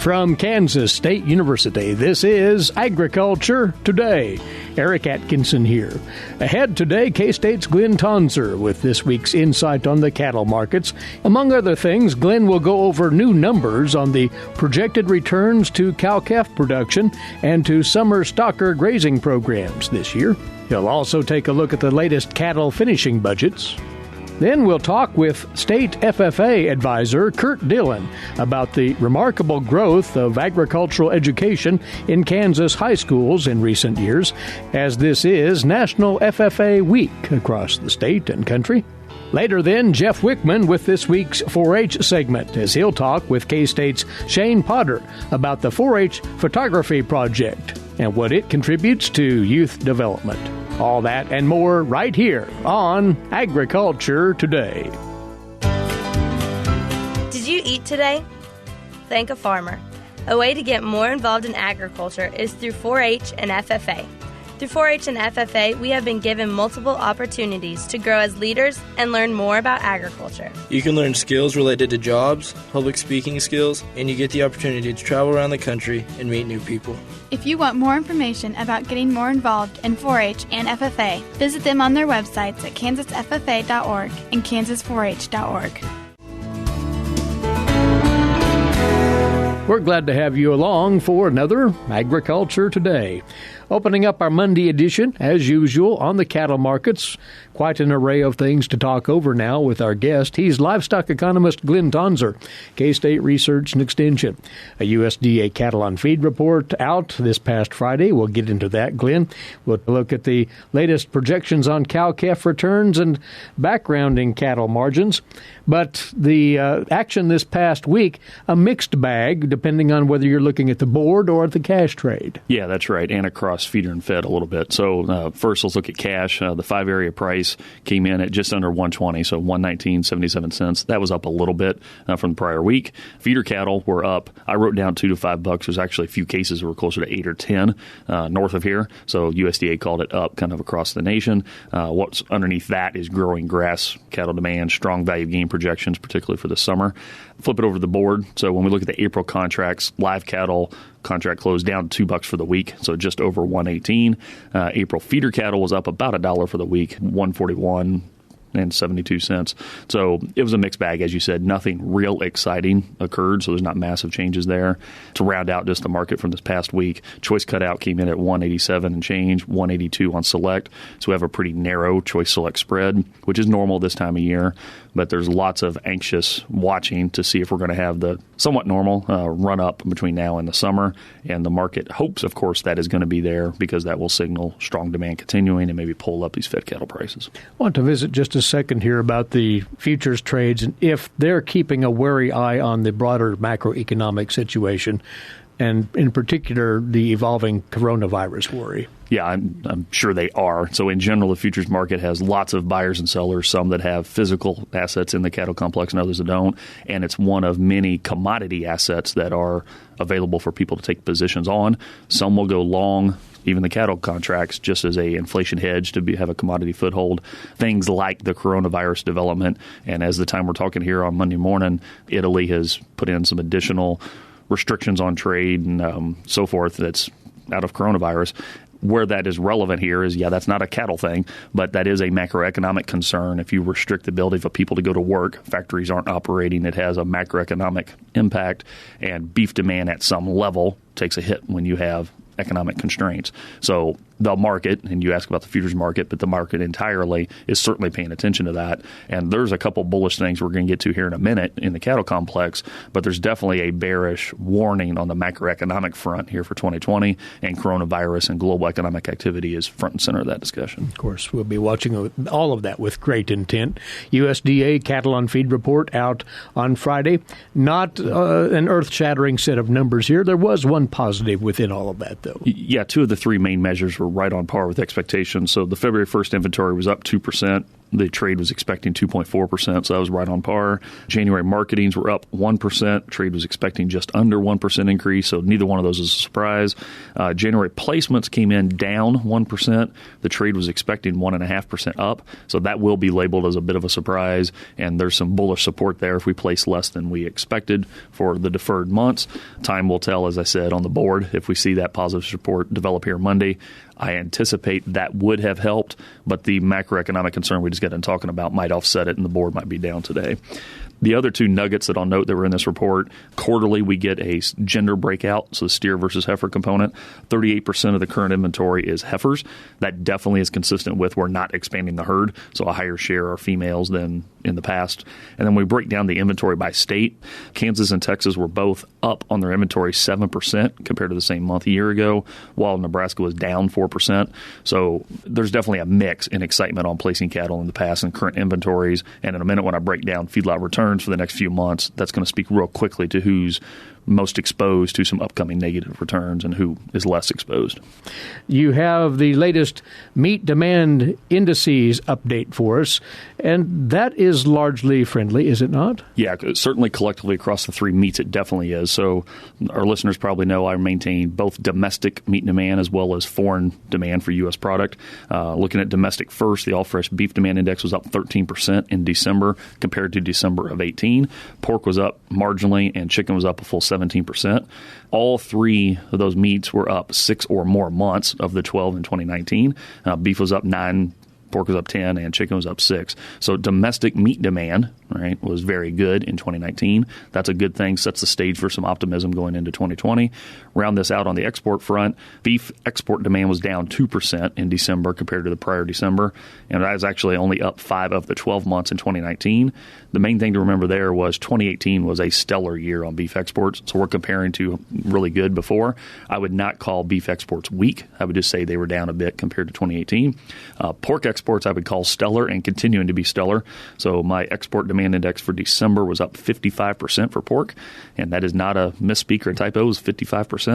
From Kansas State University, this is Agriculture Today. Eric Atkinson here. Ahead today, K-State's Glynn Tonsor with this week's insight on the cattle markets. Among other things, Glynn will go over new numbers on the projected returns to cow-calf production and to summer stocker grazing programs this year. He'll also take a look at the latest cattle finishing budgets. Then we'll talk with State FFA Advisor Kurt Dillon about the remarkable growth of agricultural education in Kansas high schools in recent years, as this is National FFA Week across the state and country. Later then, Jeff Wickman with this week's 4-H segment, as he'll talk with K-State's Shane Potter about the 4-H photography project and what it contributes to youth development. All that and more right here on Agriculture Today. Did you eat today? Thank a farmer. A way to get more involved in agriculture is through 4-H and FFA. Through 4-H and FFA, we have been given multiple opportunities to grow as leaders and learn more about agriculture. You can learn skills related to jobs, public speaking skills, and you get the opportunity to travel around the country and meet new people. If you want more information about getting more involved in 4-H and FFA, visit them on their websites at kansasffa.org and kansas4h.org. We're glad to have you along for another Agriculture Today. Opening up our Monday edition, as usual, on the cattle markets. Quite an array of things to talk over now with our guest. He's livestock economist Glynn Tonsor, K-State Research and Extension. A USDA cattle on feed report out this past Friday. We'll get into that, Glynn. We'll look at the latest projections on cow-calf returns and background in cattle margins. But the action this past week, a mixed bag, depending on whether you're looking at the board or at the cash trade. Yeah, that's right, and across feeder and fed a little bit. So first, let's look at cash. The 5-area price came in at just under $120, so $119.77. That was up a little bit from the prior week. Feeder cattle were up. I wrote down $2 to $5. There's actually a few cases that were closer to 8 or 10 north of here. So USDA called it up kind of across the nation. What's underneath that is growing grass cattle demand, strong value gain projections, particularly for the summer. Flip it over to the board. So when we look at the April contracts, live cattle contract closed down $2 for the week, so just over 118. April feeder cattle was up about $1 for the week, 141 and 72 cents. So it was a mixed bag, as you said. Nothing real exciting occurred, so there's not massive changes there. To round out just the market from this past week, choice cutout came in at 187 and change, 182 on select. So we have a pretty narrow choice select spread, which is normal this time of year. But there's lots of anxious watching to see if we're going to have the somewhat normal run up between now and the summer. And the market hopes, of course, that is going to be there because that will signal strong demand continuing and maybe pull up these fed cattle prices. I want to visit just a second here about the futures trades and if they're keeping a wary eye on the broader macroeconomic situation and in particular the evolving coronavirus worry. Yeah, I'm sure they are. So in general, the futures market has lots of buyers and sellers, some that have physical assets in the cattle complex and others that don't. And it's one of many commodity assets that are available for people to take positions on. Some will go long, even the cattle contracts, just as a inflation hedge to have a commodity foothold. Things like the coronavirus development. And as the time we're talking here on Monday morning, Italy has put in some additional restrictions on trade and so forth that's out of coronavirus. Where that is relevant here is, that's not a cattle thing, but that is a macroeconomic concern. If you restrict the ability for people to go to work, factories aren't operating, it has a macroeconomic impact, and beef demand at some level takes a hit when you have economic constraints. So the market, and you ask about the futures market, but the market entirely is certainly paying attention to that. And there's a couple bullish things we're going to get to here in a minute in the cattle complex, but there's definitely a bearish warning on the macroeconomic front here for 2020, and coronavirus and global economic activity is front and center of that discussion. Of course, we'll be watching all of that with great intent. USDA cattle on feed report out on Friday. Not an earth-shattering set of numbers here. There was one positive within all of that, though. Yeah, 2 of the 3 main measures were right on par with expectations. So the February 1st inventory was up 2%. The trade was expecting 2.4%, so that was right on par. January marketings were up 1%. Trade was expecting just under 1% increase, so neither one of those is a surprise. January placements came in down 1%. The trade was expecting 1.5% up, so that will be labeled as a bit of a surprise, and there's some bullish support there if we place less than we expected for the deferred months. Time will tell, as I said, on the board if we see that positive support develop here Monday. I anticipate that would have helped, but the macroeconomic concern we just got done talking about might offset it, and the board might be down today. The other two nuggets that I'll note that were in this report, quarterly we get a gender breakout, so the steer versus heifer component. 38% of the current inventory is heifers. That definitely is consistent with we're not expanding the herd, so a higher share are females than in the past. And then we break down the inventory by state. Kansas and Texas were both up on their inventory 7% compared to the same month a year ago, while Nebraska was down 4%. So there's definitely a mix in excitement on placing cattle in the past and current inventories. And in a minute when I break down feedlot returns for the next few months, that's going to speak real quickly to who's most exposed to some upcoming negative returns and who is less exposed. You have the latest meat demand indices update for us, and that is largely friendly, is it not? Yeah, certainly collectively across the three meats, it definitely is. So our listeners probably know I maintain both domestic meat demand as well as foreign demand for U.S. product. Looking at domestic first, the all-fresh beef demand index was up 13% in December compared to December of 18. Pork was up marginally, and chicken was up a full 17%. All three of those meats were up 6 or more months of the 12 in 2019. Beef was up 9, pork was up 10, and chicken was up 6. So domestic meat demand, right, was very good in 2019. That's a good thing, sets the stage for some optimism going into 2020. Round this out on the export front, beef export demand was down 2% in December compared to the prior December, and that was actually only up 5 of the 12 months in 2019. The main thing to remember there was 2018 was a stellar year on beef exports, so we're comparing to really good before. I would not call beef exports weak. I would just say they were down a bit compared to 2018. Pork exports I would call stellar and continuing to be stellar. So my export demand index for December was up 55% for pork, and that is not a misspeak or a typo. It was 55%.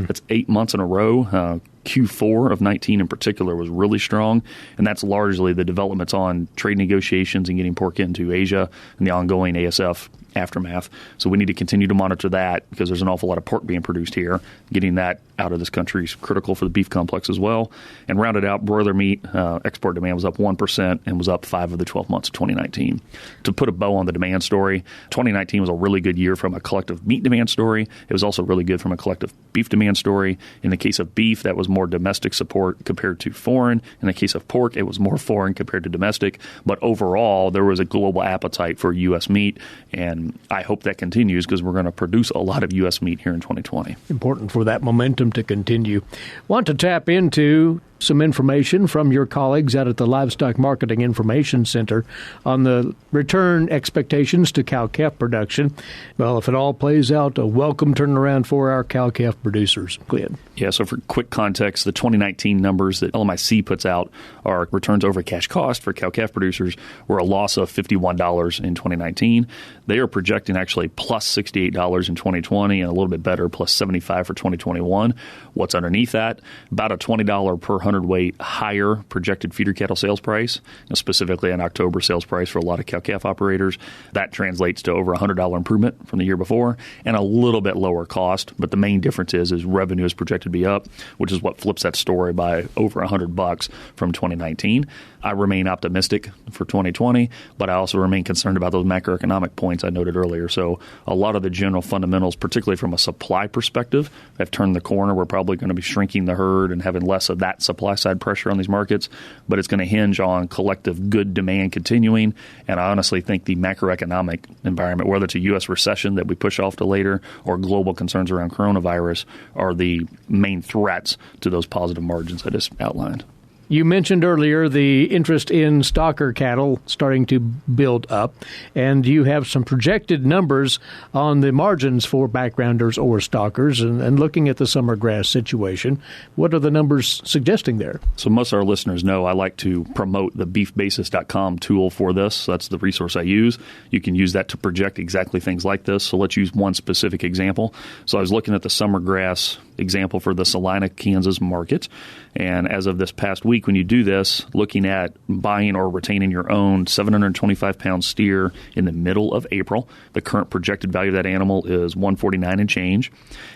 That's 8 months in a row. Q4 of 19 in particular was really strong, and that's largely the developments on trade negotiations and getting pork into Asia and the ongoing ASF aftermath. So we need to continue to monitor that because there's an awful lot of pork being produced here. Getting that out of this country is critical for the beef complex as well. And rounded out, broiler meat export demand was up 1% and was up 5 of the 12 months of 2019. To put a bow on the demand story, 2019 was a really good year from a collective meat demand story. It was also really good from a collective beef demand story. In the case of beef, that was more domestic support compared to foreign. In the case of pork, it was more foreign compared to domestic. But overall, there was a global appetite for U.S. meat, and I hope that continues because we're going to produce a lot of U.S. meat here in 2020. Important for that momentum to continue. Want to tap into some information from your colleagues out at the Livestock Marketing Information Center on the return expectations to cow-calf production. Well, if it all plays out, a welcome turnaround for our cow-calf producers. Glynn. Yeah, so for quick context, the 2019 numbers that LMIC puts out are returns over cash cost for cow-calf producers were a loss of $51 in 2019. They are projecting actually plus $68 in 2020 and a little bit better, plus $75 for 2021. What's underneath that? About a $20 per hundredweight higher projected feeder cattle sales price, specifically an October sales price for a lot of cow-calf operators. That translates to over a $100 improvement from the year before and a little bit lower cost. But the main difference is revenue is projected to be up, which is what flips that story by over $100 from 2019. I remain optimistic for 2020, but I also remain concerned about those macroeconomic points I noted earlier. So a lot of the general fundamentals, particularly from a supply perspective, have turned the corner. We're probably going to be shrinking the herd and having less of that supply side pressure on these markets, but it's going to hinge on collective good demand continuing. And I honestly think the macroeconomic environment, whether it's a U.S. recession that we push off to later or global concerns around coronavirus, are the main threats to those positive margins I just outlined. You mentioned earlier the interest in stocker cattle starting to build up, and you have some projected numbers on the margins for backgrounders or stockers, and looking at the summer grass situation. What are the numbers suggesting there? So most of our listeners know I like to promote the beefbasis.com tool for this. So that's the resource I use. You can use that to project exactly things like this. So let's use one specific example. So I was looking at the summer grass example for the Salina, Kansas market. And as of this past week, when you do this, looking at buying or retaining your own 725-pound steer in the middle of April, the current projected value of that animal is $149 and change.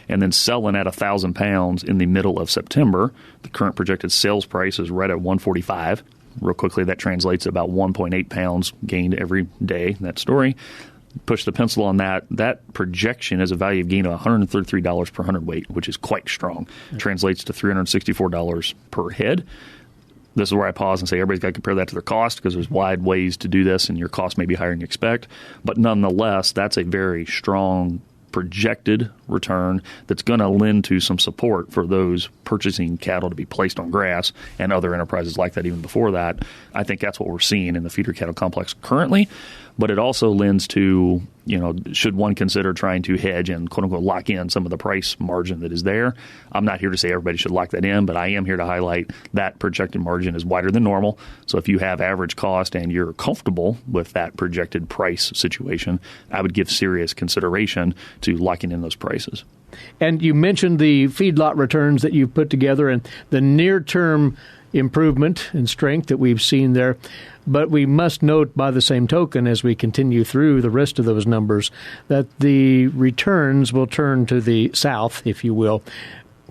And then selling at 1,000 pounds in the middle of September, the current projected sales price is right at $145. Real quickly, that translates to about 1.8 pounds gained every day in that story. Push the pencil on that. That projection is a value of gain of $133 per hundredweight, which is quite strong. Translates to $364 per head. This is where I pause and say everybody's got to compare that to their cost, because there's wide ways to do this, and your cost may be higher than you expect. But nonetheless, that's a very strong projected return that's going to lend to some support for those purchasing cattle to be placed on grass and other enterprises like that even before that. I think that's what we're seeing in the feeder cattle complex currently. But it also lends to, should one consider trying to hedge and quote-unquote lock in some of the price margin that is there. I'm not here to say everybody should lock that in, but I am here to highlight that projected margin is wider than normal. So if you have average cost and you're comfortable with that projected price situation, I would give serious consideration to locking in those prices. And you mentioned the feedlot returns that you've put together and the near-term improvement and strength that we've seen there. But we must note by the same token, as we continue through the rest of those numbers, that the returns will turn to the south, if you will,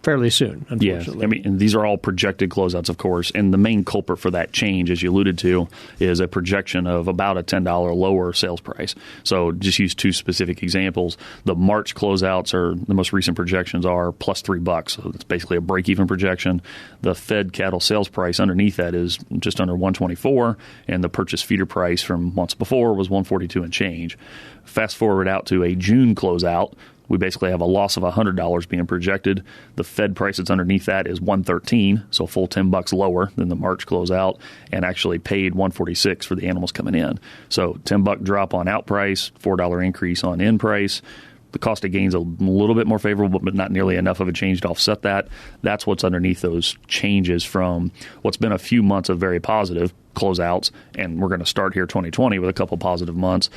fairly soon, unfortunately. And these are all projected closeouts, of course, and the main culprit for that change, as you alluded to, is a projection of about a $10 lower sales price. So just use two specific examples. The March closeouts, are the most recent projections, are plus $3, so it's basically a break-even projection. The fed cattle sales price underneath that is just under $124, and the purchase feeder price from months before was $142 and change. Fast forward out to a June closeout, we basically have a loss of $100 being projected. The Fed price that's underneath that is $113, so a full $10 lower than the March closeout, and actually paid $146 for the animals coming in. So $10 drop on out price, $4 increase on in price. The cost of gain's a little bit more favorable, but not nearly enough of a change to offset that. That's what's underneath those changes from what's been a few months of very positive closeouts, and we're going to start here 2020 with a couple positive months,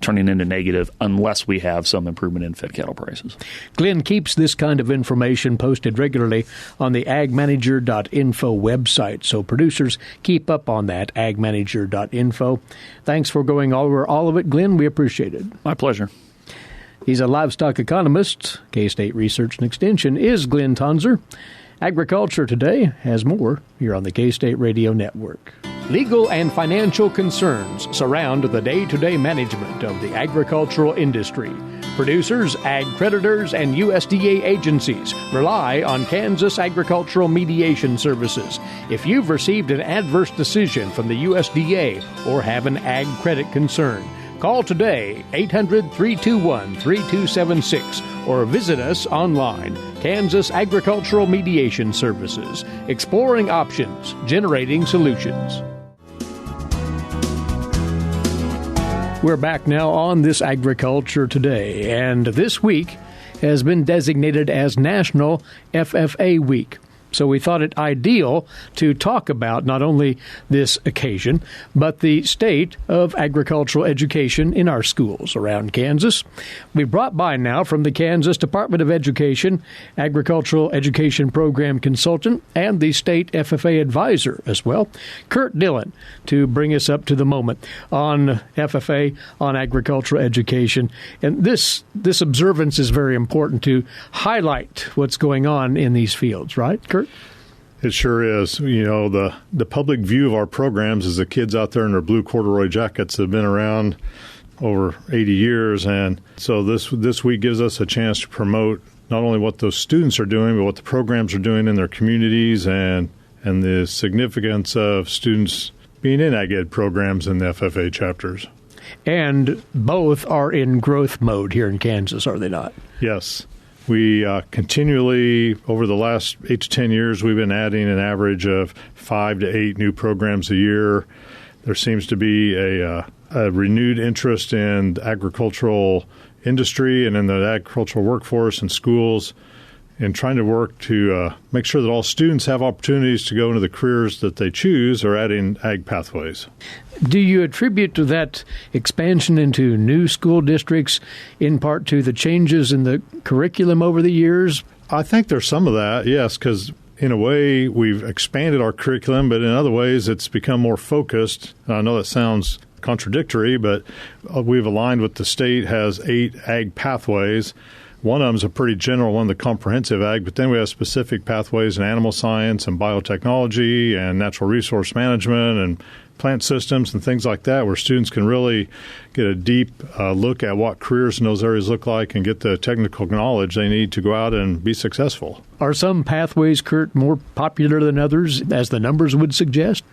turning into negative unless we have some improvement in fed cattle prices. Glynn keeps this kind of information posted regularly on the agmanager.info website, so producers keep up on that, agmanager.info. Thanks for going over all of it, Glynn. We appreciate it. My pleasure. He's a livestock economist. K-State Research and Extension is Glynn Tonsor. Agriculture Today has more here on the K-State Radio Network. Legal and financial concerns surround the day-to-day management of the agricultural industry. Producers, ag creditors, and USDA agencies rely on Kansas Agricultural Mediation Services. If you've received an adverse decision from the USDA or have an ag credit concern, call today, 800-321-3276, or visit us online, Kansas Agricultural Mediation Services, exploring options, generating solutions. We're back now on this Agriculture Today, and this week has been designated as National FFA Week. So we thought it ideal to talk about not only this occasion, but the state of agricultural education in our schools around Kansas. We brought by now from the Kansas Department of Education, Agricultural Education Program Consultant, and the State FFA Advisor as well, Kurt Dillon, to bring us up to the moment on FFA, on agricultural education. And this observance is very important to highlight what's going on in these fields, right, Kurt? It sure is. The public view of our programs is the kids out there in their blue corduroy jackets have been around over 80 years. And so this week gives us a chance to promote not only what those students are doing, but what the programs are doing in their communities and the significance of students being in ag ed programs in the FFA chapters. And both are in growth mode here in Kansas, are they not? Yes. We continually, over the last 8 to 10 years, we've been adding an average of 5 to 8 new programs a year. There seems to be a renewed interest in the agricultural industry and in the agricultural workforce and schools, and trying to work to make sure that all students have opportunities to go into the careers that they choose or adding ag pathways. Do you attribute to that expansion into new school districts in part to the changes in the curriculum over the years? I think there's some of that, yes, because in a way we've expanded our curriculum, but in other ways it's become more focused. I know that sounds contradictory, but we've aligned with the state has 8 ag pathways. One of them is a pretty general one, the comprehensive ag, but then we have specific pathways in animal science and biotechnology and natural resource management and plant systems and things like that, where students can really get a deep look at what careers in those areas look like and get the technical knowledge they need to go out and be successful. Are some pathways, Kurt, more popular than others, as the numbers would suggest?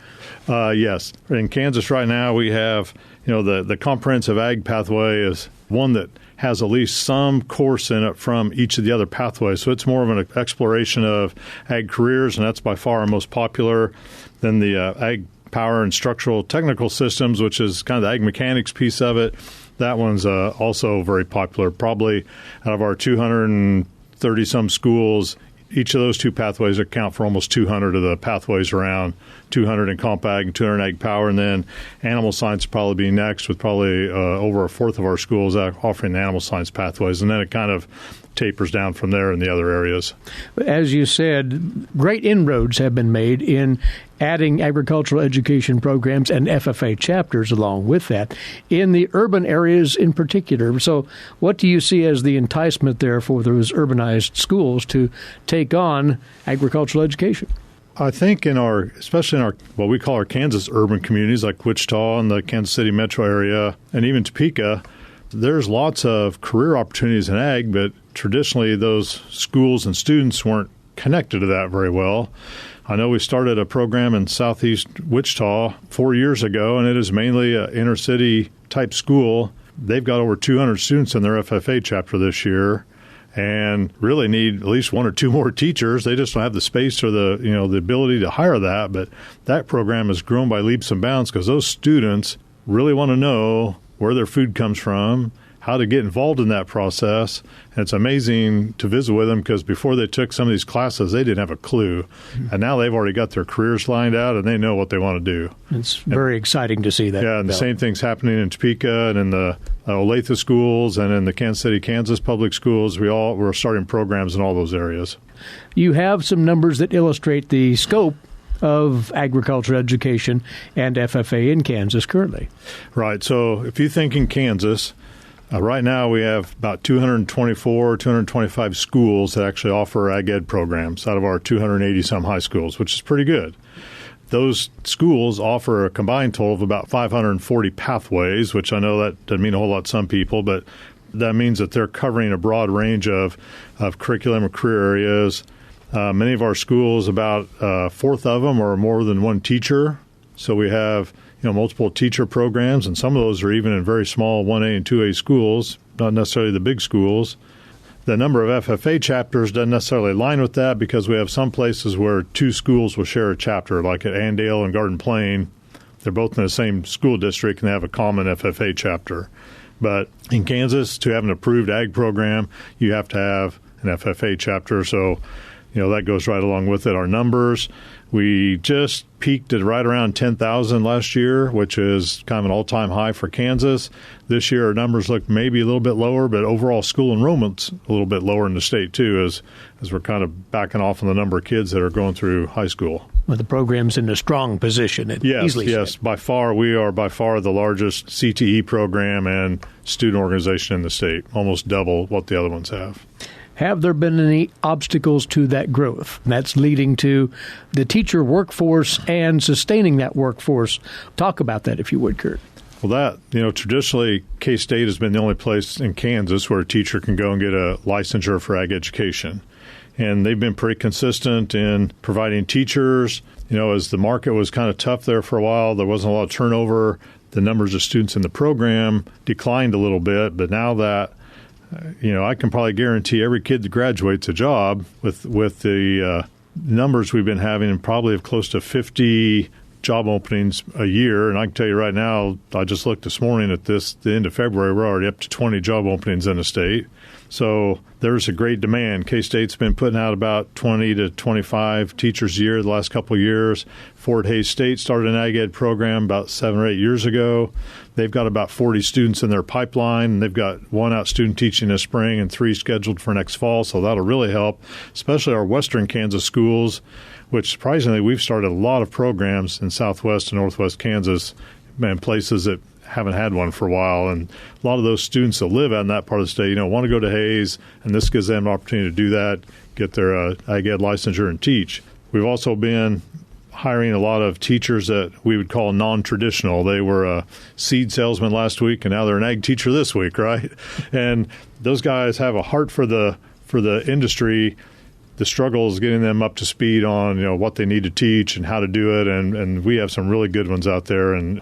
Yes. In Kansas right now, we have, the comprehensive ag pathway is one that has at least some course in it from each of the other pathways. So it's more of an exploration of ag careers, and that's by far our most popular. Then the ag power and structural technical systems, which is kind of the ag mechanics piece of it, that one's also very popular. Probably out of our 230-some schools, each of those 2 pathways account for almost 200 of the pathways around, 200 in comp ag and 200 in ag power. And then animal science will probably be next, with probably over a fourth of our schools offering the animal science pathways. And then it kind of tapers down from there in the other areas. As you said, great inroads have been made in adding agricultural education programs and FFA chapters along with that in the urban areas in particular. So what do you see as the enticement there for those urbanized schools to take on agricultural education? I think especially in our what we call our Kansas urban communities like Wichita and the Kansas City metro area and even Topeka, there's lots of career opportunities in ag, but traditionally those schools and students weren't connected to that very well. I know we started a program in southeast Wichita 4 years ago, and it is mainly an inner-city type school. They've got over 200 students in their FFA chapter this year and really need at least 1 or 2 more teachers. They just don't have the space or the ability to hire that. But that program has grown by leaps and bounds because those students really want to know where their food comes from, how to get involved in that process. And it's amazing to visit with them because before they took some of these classes, they didn't have a clue. And now they've already got their careers lined out and they know what they want to do. It's very exciting to see that. Yeah, and the same thing's happening in Topeka and in the Olathe schools and in the Kansas City, Kansas public schools. We're starting programs in all those areas. You have some numbers that illustrate the scope of agriculture education and FFA in Kansas currently. Right. So if you think in Kansas, right now we have about 225 schools that actually offer ag ed programs out of our 280-some high schools, which is pretty good. Those schools offer a combined total of about 540 pathways, which I know that doesn't mean a whole lot to some people, but that means that they're covering a broad range of curriculum or career areas. Many of our schools, about a fourth of them are more than one teacher. So we have multiple teacher programs, and some of those are even in very small 1A and 2A schools, not necessarily the big schools. The number of FFA chapters doesn't necessarily align with that because we have some places where 2 schools will share a chapter, like at Andale and Garden Plain. They're both in the same school district and they have a common FFA chapter. But in Kansas, to have an approved ag program, you have to have an FFA chapter. So that goes right along with it. Our numbers, we just peaked at right around 10,000 last year, which is kind of an all-time high for Kansas. This year, our numbers look maybe a little bit lower, but overall school enrollment's a little bit lower in the state, too, as we're kind of backing off on the number of kids that are going through high school. Well, the program's in a strong position. Yes. By far, we are by far the largest CTE program and student organization in the state, almost double what the other ones have. Have there been any obstacles to that growth? That's leading to the teacher workforce and sustaining that workforce. Talk about that, if you would, Kurt. Well, traditionally, K-State has been the only place in Kansas where a teacher can go and get a licensure for ag education. And they've been pretty consistent in providing teachers. As the market was kind of tough there for a while, there wasn't a lot of turnover. The numbers of students in the program declined a little bit, but now that I can probably guarantee every kid that graduates a job with the numbers we've been having, and probably of close to 50 job openings a year. And I can tell you right now, I just looked this morning at the end of February, we're already up to 20 job openings in the state. So there's a great demand. K-State's been putting out about 20 to 25 teachers a year the last couple of years. Fort Hays State started an ag ed program about 7 or 8 years ago. They've got about 40 students in their pipeline, and they've got 1 out student teaching this spring and 3 scheduled for next fall, so that'll really help, especially our western Kansas schools, which surprisingly we've started a lot of programs in southwest and northwest Kansas and places that haven't had one for a while. And a lot of those students that live out in that part of the state, want to go to Hays, and this gives them an opportunity to do that, get their ag ed licensure and teach. We've also been hiring a lot of teachers that we would call non-traditional. They were a seed salesman last week, and now they're an ag teacher this week, right? And those guys have a heart for the industry. The struggle is getting them up to speed on what they need to teach and how to do it, and we have some really good ones out there. And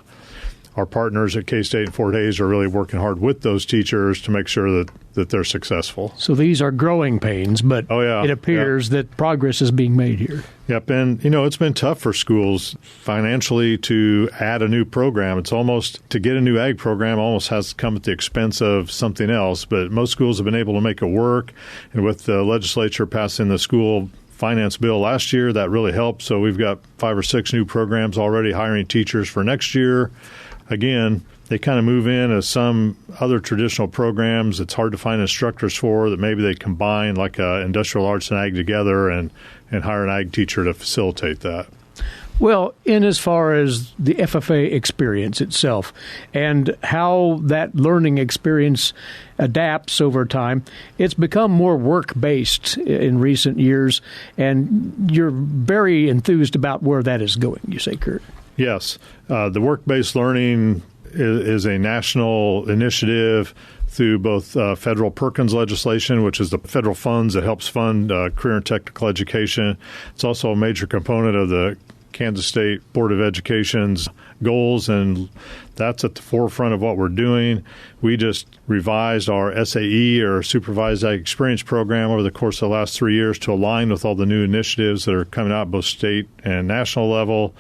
our partners at K-State and Fort Hays are really working hard with those teachers to make sure that they're successful. So these are growing pains, but it appears that progress is being made here. Yep, and it's been tough for schools financially to add a new program. It's almost, to get a new ag program almost has to come at the expense of something else, but most schools have been able to make it work. And with the legislature passing the school finance bill last year, that really helped. So we've got 5 or 6 new programs already hiring teachers for next year. Again, they kind of move in as some other traditional programs it's hard to find instructors for, that maybe they combine like industrial arts and ag together and hire an ag teacher to facilitate that. Well, in as far as the FFA experience itself and how that learning experience adapts over time, it's become more work-based in recent years, and you're very enthused about where that is going, you say, Kurt. Yes. The work-based learning is a national initiative through both federal Perkins legislation, which is the federal funds that helps fund career and technical education. It's also a major component of the Kansas State Board of Education's goals, and that's at the forefront of what we're doing. We just revised our SAE, or Supervised Ag Experience program, over the course of the last 3 years to align with all the new initiatives that are coming out both state and national level,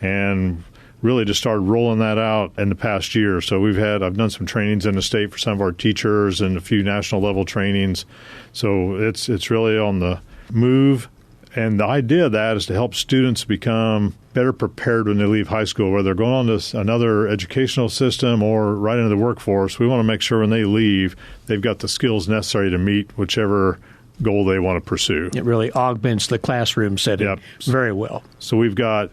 and really just started rolling that out in the past year. So I've done some trainings in the state for some of our teachers and a few national level trainings. So it's really on the move. And the idea of that is to help students become better prepared when they leave high school, whether they're going on to another educational system or right into the workforce. We want to make sure when they leave, they've got the skills necessary to meet whichever goal they want to pursue. It really augments the classroom setting very well. So we've got,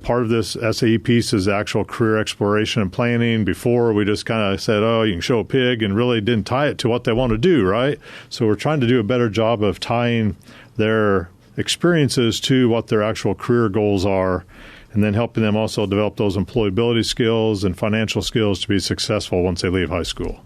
part of this SAE piece is actual career exploration and planning. Before, we just kind of said, you can show a pig, and really didn't tie it to what they want to do, right? So we're trying to do a better job of tying their experiences to what their actual career goals are, and then helping them also develop those employability skills and financial skills to be successful once they leave high school.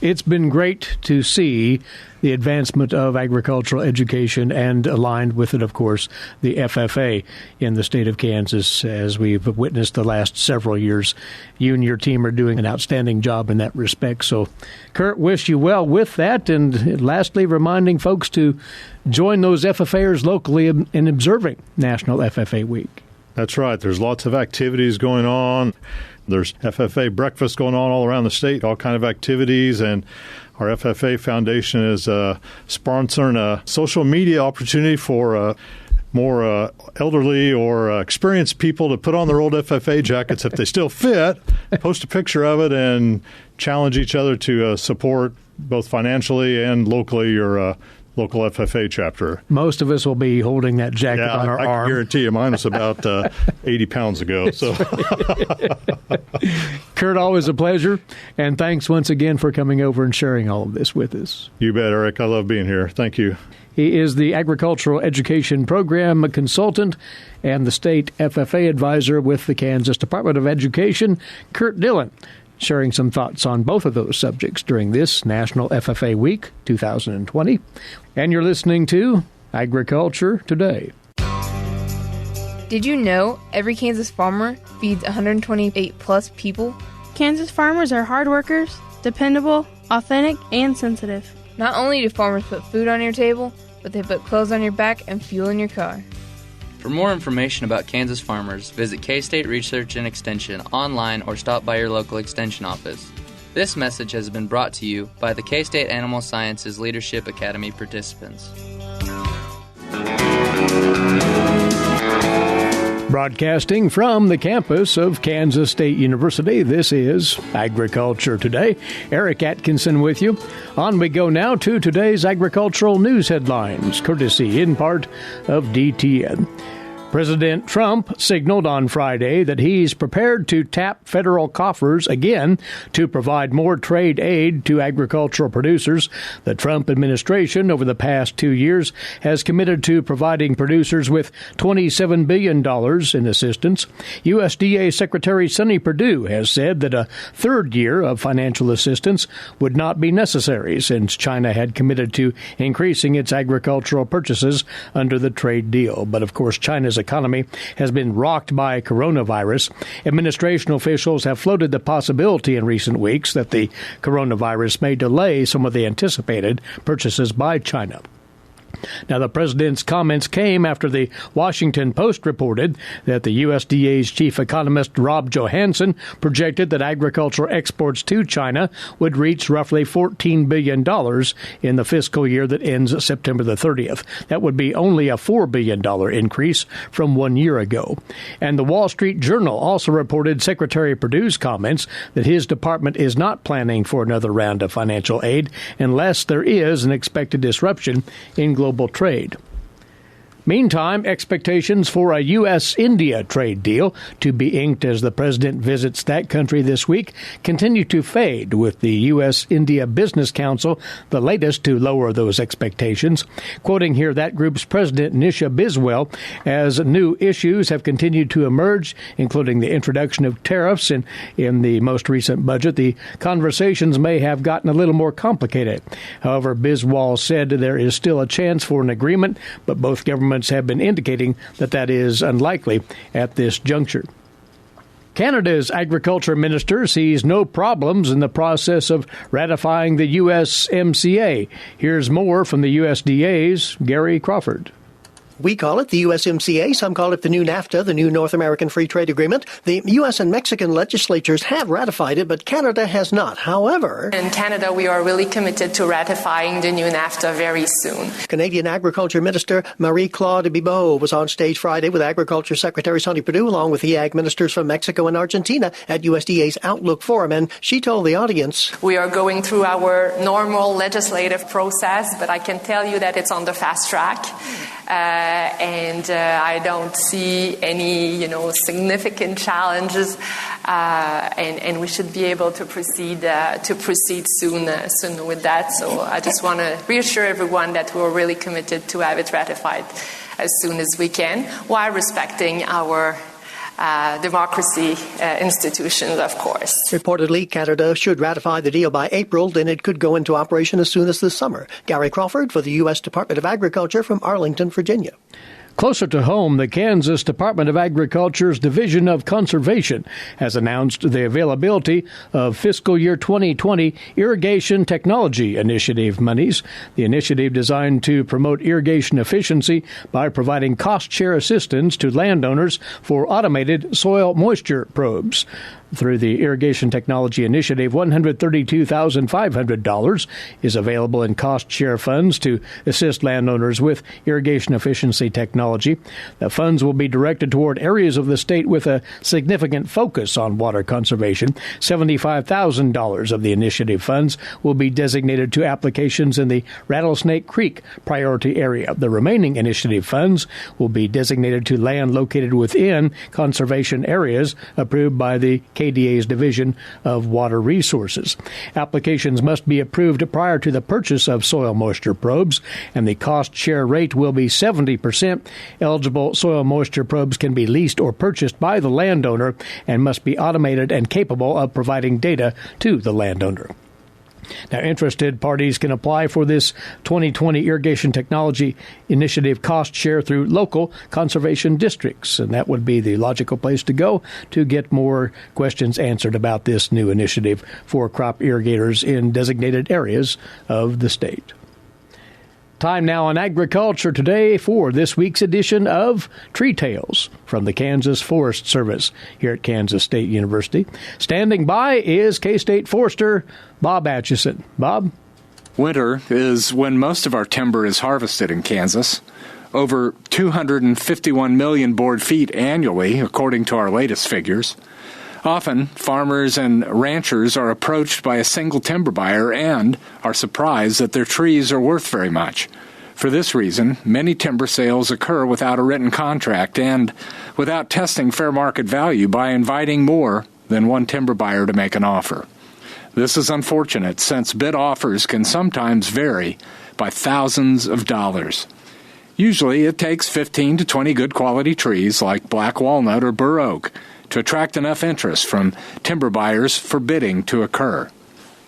It's been great to see the advancement of agricultural education, and aligned with it, of course, the FFA in the state of Kansas, as we've witnessed the last several years. You and your team are doing an outstanding job in that respect. So, Kurt, wish you well with that. And lastly, reminding folks to join those FFAers locally in observing National FFA Week. That's right. There's lots of activities going on. There's FFA breakfast going on all around the state, all kind of activities, and our FFA Foundation is sponsoring a social media opportunity for more elderly or experienced people to put on their old FFA jackets if they still fit, post a picture of it, and challenge each other to support both financially and locally your local FFA chapter. Most of us will be holding that jacket on our arm. I can guarantee you mine was about 80 pounds ago. So, Kurt, always a pleasure, and thanks once again for coming over and sharing all of this with us. You bet, Eric. I love being here. Thank you. He is the Agricultural Education Program Consultant and the State FFA Advisor with the Kansas Department of Education, Kurt Dillon, sharing some thoughts on both of those subjects during this National FFA Week 2020. And you're listening to Agriculture Today. Did you know every Kansas farmer feeds 128-plus people? Kansas farmers are hard workers, dependable, authentic, and sensitive. Not only do farmers put food on your table, but they put clothes on your back and fuel in your car. For more information about Kansas farmers, visit K-State Research and Extension online or stop by your local Extension office. This message has been brought to you by the K-State Animal Sciences Leadership Academy participants. Broadcasting from the campus of Kansas State University, this is Agriculture Today. Eric Atkinson with you. On we go now to today's agricultural news headlines, courtesy in part of DTN. President Trump signaled on Friday that he's prepared to tap federal coffers again to provide more trade aid to agricultural producers. The Trump administration over the past 2 years has committed to providing producers with $27 billion in assistance. USDA Secretary Sonny Perdue has said that a third year of financial assistance would not be necessary since China had committed to increasing its agricultural purchases under the trade deal. But of course, China's economy has been rocked by coronavirus. Administration officials have floated the possibility in recent weeks that the coronavirus may delay some of the anticipated purchases by China. Now, the president's comments came after the Washington Post reported that the USDA's chief economist Rob Johansson projected that agricultural exports to China would reach roughly $14 billion in the fiscal year that ends September the 30th. That would be only a $4 billion increase from 1 year ago. And the Wall Street Journal also reported Secretary Perdue's comments that his department is not planning for another round of financial aid unless there is an expected disruption in global trade. Meantime, expectations for a U.S.-India trade deal to be inked as the president visits that country this week continue to fade, with the U.S.-India Business Council the latest to lower those expectations. Quoting here that group's president, Nisha Biswell, as new issues have continued to emerge, including the introduction of tariffs in the most recent budget, the conversations may have gotten a little more complicated. However, Biswell said there is still a chance for an agreement, but both governments have been indicating that is unlikely at this juncture. Canada's agriculture minister sees no problems in the process of ratifying the USMCA. Here's more from the USDA's Gary Crawford. We call it the USMCA. Some call it the new NAFTA, the new North American Free Trade Agreement. The U.S. and Mexican legislatures have ratified it, but Canada has not. However, in Canada, we are really committed to ratifying the new NAFTA very soon. Canadian Agriculture Minister Marie-Claude Bibeau was on stage Friday with Agriculture Secretary Sonny Perdue, along with the ag ministers from Mexico and Argentina at USDA's Outlook Forum, and she told the audience, "We are going through our normal legislative process, but I can tell you that it's on the fast track. And I don't see any, significant challenges, and we should be able to proceed soon with that. So I just want to reassure everyone that we're really committed to have it ratified as soon as we can, while respecting our democracy institutions, of course." Reportedly, Canada should ratify the deal by April, then it could go into operation as soon as this summer. Gary Crawford for the U.S. Department of Agriculture from Arlington, Virginia. Closer to home, the Kansas Department of Agriculture's Division of Conservation has announced the availability of fiscal year 2020 Irrigation Technology Initiative monies. The initiative designed to promote irrigation efficiency by providing cost-share assistance to landowners for automated soil moisture probes. Through the Irrigation Technology Initiative, $132,500 is available in cost-share funds to assist landowners with irrigation efficiency technology. The funds will be directed toward areas of the state with a significant focus on water conservation. $75,000 of the initiative funds will be designated to applications in the Rattlesnake Creek priority area. The remaining initiative funds will be designated to land located within conservation areas approved by the KDA's Division of Water Resources. Applications must be approved prior to the purchase of soil moisture probes, and the cost share rate will be 70%. Eligible soil moisture probes can be leased or purchased by the landowner and must be automated and capable of providing data to the landowner. Now, interested parties can apply for this 2020 Irrigation Technology Initiative cost share through local conservation districts, and that would be the logical place to go to get more questions answered about this new initiative for crop irrigators in designated areas of the state. Time now on Agriculture Today for this week's edition of Tree Tales from the Kansas Forest Service here at Kansas State University. Standing by is K-State Forester Bob Atkinson. Bob? Winter is when most of our timber is harvested in Kansas. Over 251 million board feet annually, according to our latest figures. Often, farmers and ranchers are approached by a single timber buyer and are surprised that their trees are worth very much. For this reason, many timber sales occur without a written contract and without testing fair market value by inviting more than one timber buyer to make an offer. This is unfortunate since bid offers can sometimes vary by thousands of dollars. Usually, it takes 15 to 20 good quality trees like black walnut or bur oak to attract enough interest from timber buyers for bidding to occur.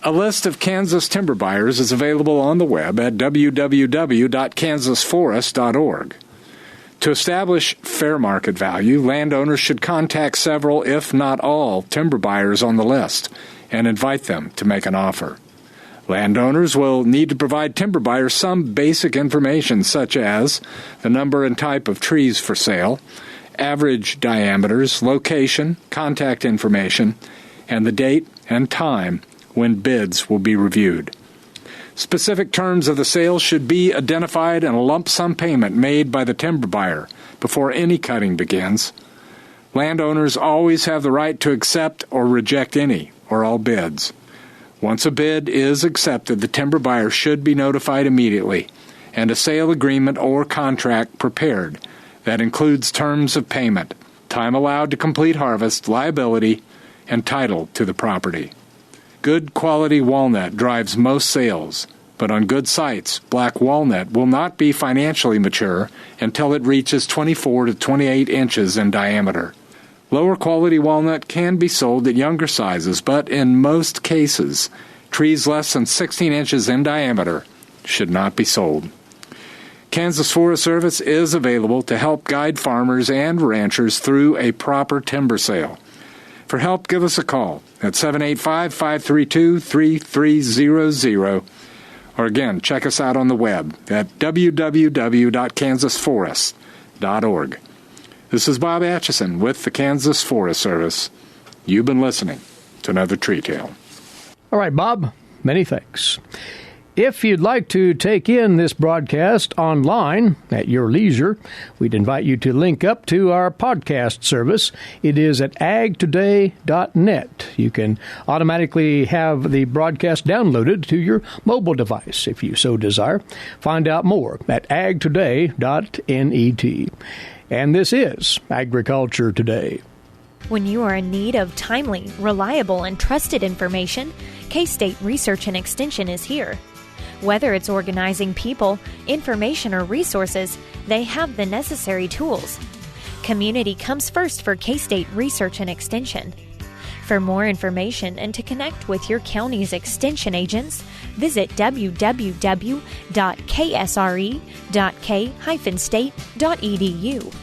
A list of Kansas timber buyers is available on the web at www.kansasforest.org. To establish fair market value, landowners should contact several, if not all, timber buyers on the list and invite them to make an offer. Landowners will need to provide timber buyers some basic information such as the number and type of trees for sale, average diameters, location, contact information, and the date and time when bids will be reviewed. Specific terms of the sale should be identified and a lump sum payment made by the timber buyer before any cutting begins. Landowners always have the right to accept or reject any or all bids. Once a bid is accepted, the timber buyer should be notified immediately and a sale agreement or contract prepared that includes terms of payment, time allowed to complete harvest, liability, and title to the property. Good quality walnut drives most sales, but on good sites, black walnut will not be financially mature until it reaches 24 to 28 inches in diameter. Lower quality walnut can be sold at younger sizes, but in most cases, trees less than 16 inches in diameter should not be sold. Kansas Forest Service is available to help guide farmers and ranchers through a proper timber sale. For help, give us a call at 785-532-3300, or again, check us out on the web at www.kansasforest.org. This is Bob Atkinson with the Kansas Forest Service. You've been listening to another Tree Tale. All right, Bob, many thanks. If you'd like to take in this broadcast online at your leisure, we'd invite you to link up to our podcast service. It is at agtoday.net. You can automatically have the broadcast downloaded to your mobile device if you so desire. Find out more at agtoday.net. And this is Agriculture Today. When you are in need of timely, reliable, and trusted information, K-State Research and Extension is here. Whether it's organizing people, information, or resources, they have the necessary tools. Community comes first for K-State Research and Extension. For more information and to connect with your county's extension agents, visit www.ksre.k-state.edu.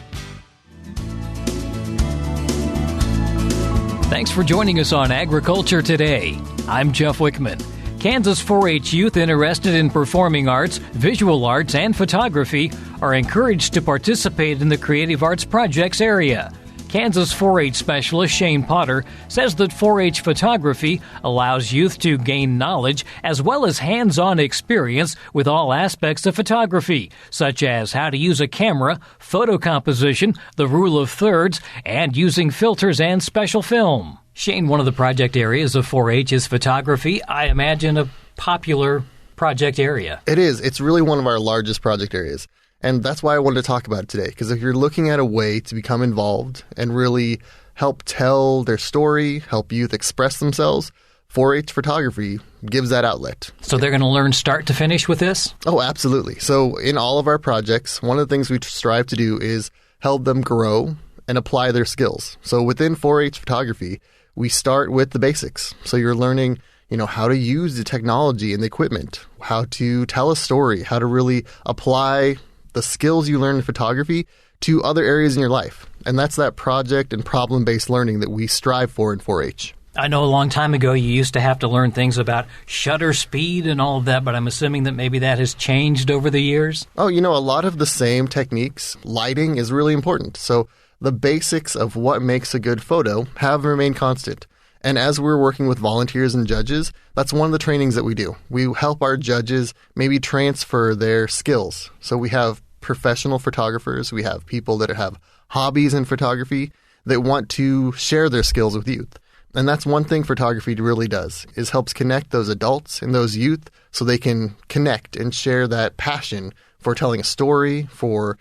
Thanks for joining us on Agriculture Today. I'm Jeff Wickman. Kansas 4-H youth interested in performing arts, visual arts, and photography are encouraged to participate in the Creative Arts Projects area. Kansas 4-H specialist Shane Potter says that 4-H photography allows youth to gain knowledge as well as hands-on experience with all aspects of photography, such as how to use a camera, photo composition, the rule of thirds, and using filters and special film. Shane, one of the project areas of 4-H is photography. I imagine a popular project area. It is. It's really one of our largest project areas. And that's why I wanted to talk about it today, because if you're looking at a way to become involved and really help tell their story, help youth express themselves, 4-H photography gives that outlet. So they're going to learn start to finish with this? Oh, absolutely. So in all of our projects, one of the things we strive to do is help them grow and apply their skills. So within 4-H photography, we start with the basics. So you're learning, how to use the technology and the equipment, how to tell a story, how to really apply the skills you learn in photography to other areas in your life. And that's that project and problem-based learning that we strive for in 4-H. I know a long time ago you used to have to learn things about shutter speed and all of that, but I'm assuming that maybe that has changed over the years? Oh, a lot of the same techniques. Lighting is really important. So the basics of what makes a good photo have remained constant. And as we're working with volunteers and judges, that's one of the trainings that we do. We help our judges maybe transfer their skills. So we have professional photographers, we have people that have hobbies in photography that want to share their skills with youth. And that's one thing photography really does, is helps connect those adults and those youth so they can connect and share that passion for telling a story, for,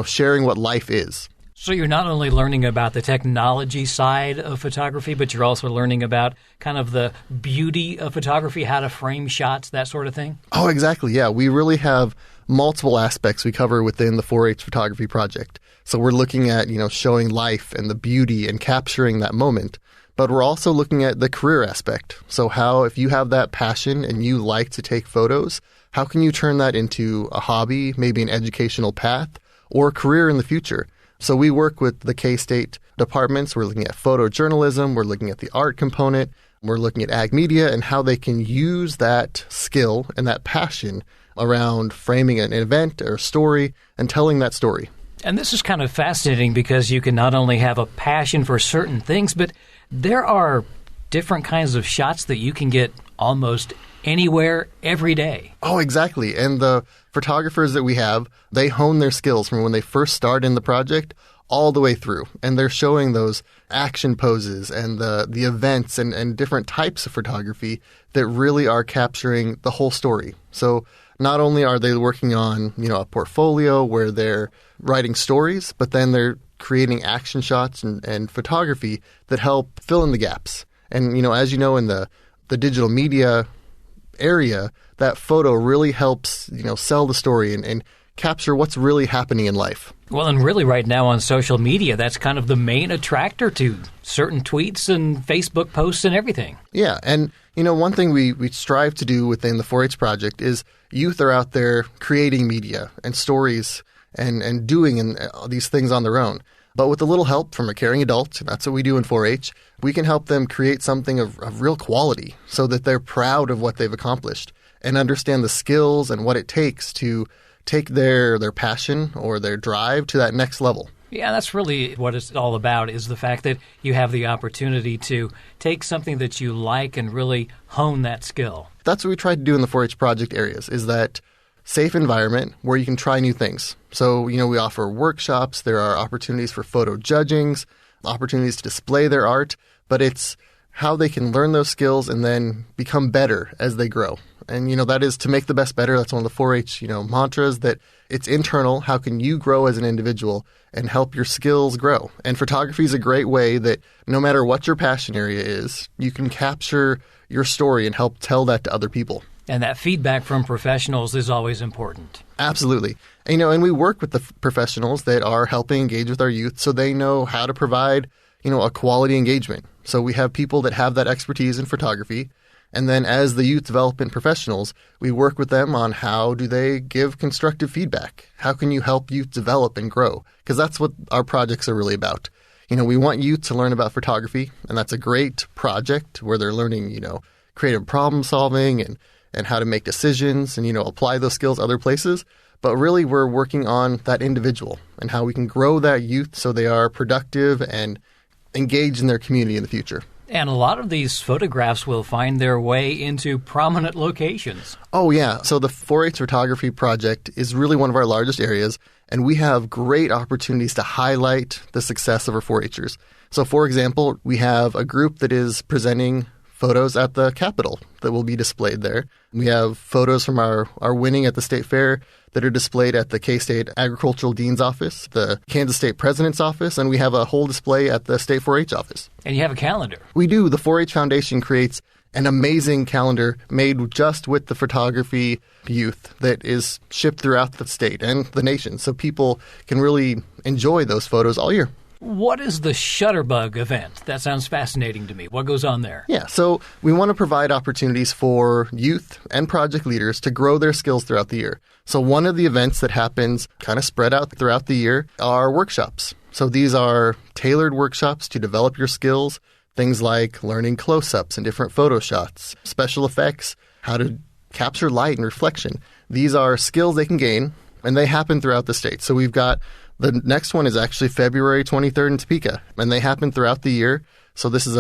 sharing what life is. So you're not only learning about the technology side of photography, but you're also learning about kind of the beauty of photography, how to frame shots, that sort of thing? Oh, exactly. Yeah, we really have multiple aspects we cover within the 4-H photography project. So we're looking at, showing life and the beauty and capturing that moment. But we're also looking at the career aspect. So how, if you have that passion and you like to take photos, how can you turn that into a hobby, maybe an educational path, or a career in the future? So we work with the K-State departments. We're looking at photojournalism. We're looking at the art component. We're looking at ag media and how they can use that skill and that passion around framing an event or a story and telling that story. And this is kind of fascinating because you can not only have a passion for certain things, but there are different kinds of shots that you can get almost anywhere, every day. Oh, exactly. And the photographers that we have, they hone their skills from when they first start in the project all the way through. And they're showing those action poses and the events and different types of photography that really are capturing the whole story. So not only are they working on, a portfolio where they're writing stories, but then they're creating action shots and photography that help fill in the gaps. And, as you know, in the digital media area, that photo really helps, sell the story and capture what's really happening in life. Well, and really right now on social media, that's kind of the main attractor to certain tweets and Facebook posts and everything. Yeah, and, one thing we strive to do within the 4-H project is youth are out there creating media and stories and doing these things on their own. But with a little help from a caring adult, that's what we do in 4-H, we can help them create something of real quality so that they're proud of what they've accomplished and understand the skills and what it takes to take their passion or their drive to that next level. Yeah, that's really what it's all about, is the fact that you have the opportunity to take something that you like and really hone that skill. That's what we try to do in the 4-H project areas, is that safe environment where you can try new things. So, we offer workshops, there are opportunities for photo judgings, opportunities to display their art, but it's how they can learn those skills and then become better as they grow. And, that is to make the best better. That's one of the 4-H, mantras, that it's internal. How can you grow as an individual and help your skills grow? And photography is a great way that no matter what your passion area is, you can capture your story and help tell that to other people. And that feedback from professionals is always important. Absolutely. And we work with the professionals that are helping engage with our youth so they know how to provide, a quality engagement. So we have people that have that expertise in photography. And then as the youth development professionals, we work with them on how do they give constructive feedback? How can you help youth develop and grow? Because that's what our projects are really about. We want youth to learn about photography, and that's a great project where they're learning, creative problem solving and how to make decisions and, apply those skills other places. But really, we're working on that individual and how we can grow that youth so they are productive and engaged in their community in the future. And a lot of these photographs will find their way into prominent locations. Oh, yeah. So the 4-H photography project is really one of our largest areas, and we have great opportunities to highlight the success of our 4-Hers. So, for example, we have a group that is presenting photos at the Capitol that will be displayed there. We have photos from our winning at the State Fair that are displayed at the K-State Agricultural Dean's Office, the Kansas State President's Office, and we have a whole display at the State 4-H office. And you have a calendar. We do. The 4-H Foundation creates an amazing calendar made just with the photography youth that is shipped throughout the state and the nation, so people can really enjoy those photos all year. What is the Shutterbug event? That sounds fascinating to me. What goes on there? Yeah, so we want to provide opportunities for youth and project leaders to grow their skills throughout the year. So one of the events that happens kind of spread out throughout the year are workshops. So these are tailored workshops to develop your skills Things like learning close-ups and different photo shots, special effects, how to capture light and reflection. These are skills they can gain, and they happen throughout the state. So we've got the next one is actually February 23rd in Topeka, and they happen throughout the year. So this is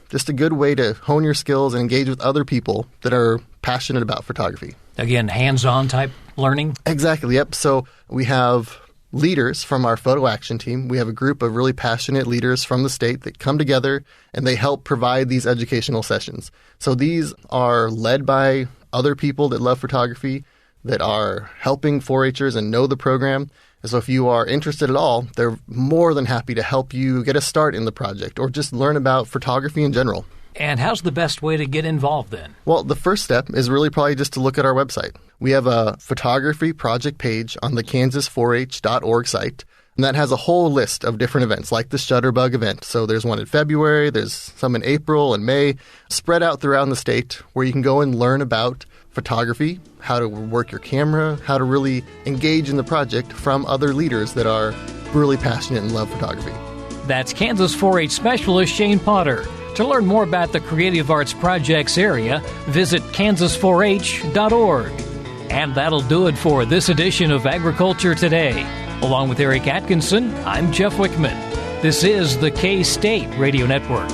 just a good way to hone your skills and engage with other people that are passionate about photography. Again, hands-on type learning? Exactly, yep. So we have leaders from our photo action team. We have a group of really passionate leaders from the state that come together and they help provide these educational sessions. So these are led by other people that love photography, that are helping 4-Hers and know the program. And so if you are interested at all, they're more than happy to help you get a start in the project or just learn about photography in general. And how's the best way to get involved then? Well, the first step is really probably just to look at our website. We have a photography project page on the kansas4h.org site, and that has a whole list of different events, like the Shutterbug event. So there's one in February, there's some in April and May, spread out throughout the state where you can go and learn about photography, how to work your camera, how to really engage in the project from other leaders that are really passionate and love photography. That's Kansas 4-H Specialist Shane Potter. To learn more about the Creative Arts Projects area, visit kansas4h.org. And that'll do it for this edition of Agriculture Today. Along with Eric Atkinson, I'm Jeff Wickman. This is the K-State Radio Network.